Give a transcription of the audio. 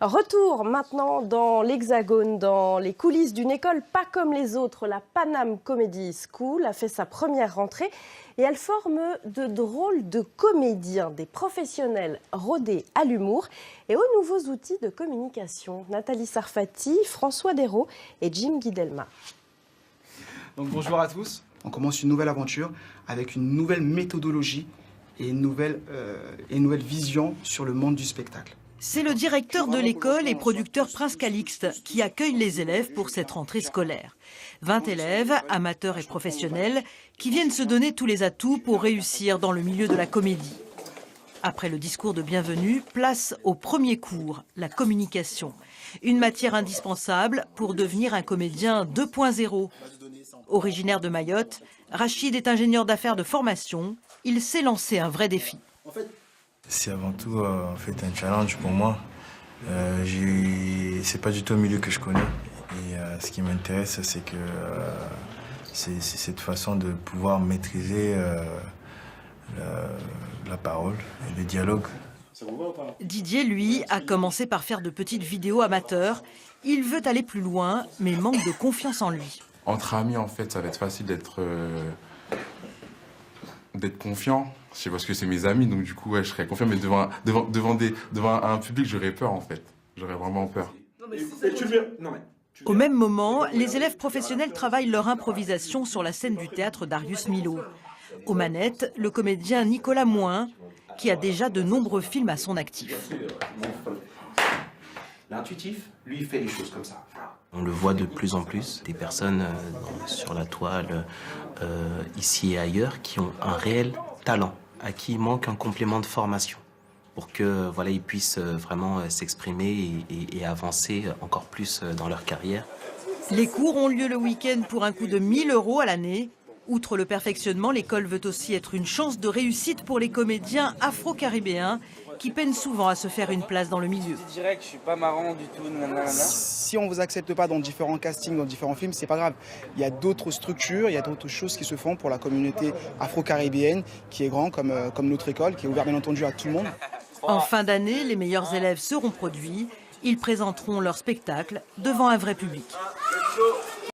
Retour maintenant dans l'Hexagone, dans les coulisses d'une école pas comme les autres. La Paname Comedy School a fait sa première rentrée et elle forme de drôles de comédiens, des professionnels rodés à l'humour et aux nouveaux outils de communication. Nathalie Sarfati, François Desraux et Jim Guidelma. Donc bonjour à tous. On commence une nouvelle aventure avec une nouvelle méthodologie et une nouvelle vision sur le monde du spectacle. C'est le directeur de l'école et producteur Prince Calixte qui accueille les élèves pour cette rentrée scolaire. 20 élèves, amateurs et professionnels, qui viennent se donner tous les atouts pour réussir dans le milieu de la comédie. Après le discours de bienvenue, place au premier cours, la communication. Une matière indispensable pour devenir un comédien 2.0. Originaire de Mayotte, Rachid est ingénieur d'affaires de formation. Il s'est lancé un vrai défi. C'est avant tout en fait un challenge pour moi. C'est pas du tout un milieu que je connais. Et ce qui m'intéresse, c'est que c'est cette façon de pouvoir maîtriser la parole et le dialogue. Didier, lui, a commencé par faire de petites vidéos amateurs. Il veut aller plus loin, mais manque de confiance en lui. Entre amis, en fait, ça va être facile d'être confiant. Je sais parce que c'est mes amis, donc du coup, ouais, je serais confiant. Mais devant un public, j'aurais peur, en fait. J'aurais vraiment peur. Au même moment, les élèves professionnels travaillent leur improvisation sur la scène du théâtre Darius Milhaud. Aux manettes, le comédien Nicolas Mouin, qui a déjà de nombreux films à son actif. L'intuitif, lui, fait les choses comme ça. On le voit de plus en plus, des personnes sur la toile, ici et ailleurs, qui ont un réel talent, à qui il manque un complément de formation, pour que voilà, ils puissent vraiment s'exprimer et avancer encore plus dans leur carrière. Les cours ont lieu le week-end pour un coût de 1 000 € à l'année. Outre le perfectionnement, l'école veut aussi être une chance de réussite pour les comédiens afro-caribéens qui peinent souvent à se faire une place dans le milieu. Je dirais que je suis pas marrant du tout. Si on ne vous accepte pas dans différents castings, dans différents films, c'est pas grave. Il y a d'autres structures, il y a d'autres choses qui se font pour la communauté afro-caribéenne qui est grande comme notre école, qui est ouverte bien entendu à tout le monde. En fin d'année, les meilleurs élèves seront produits. Ils présenteront leur spectacle devant un vrai public.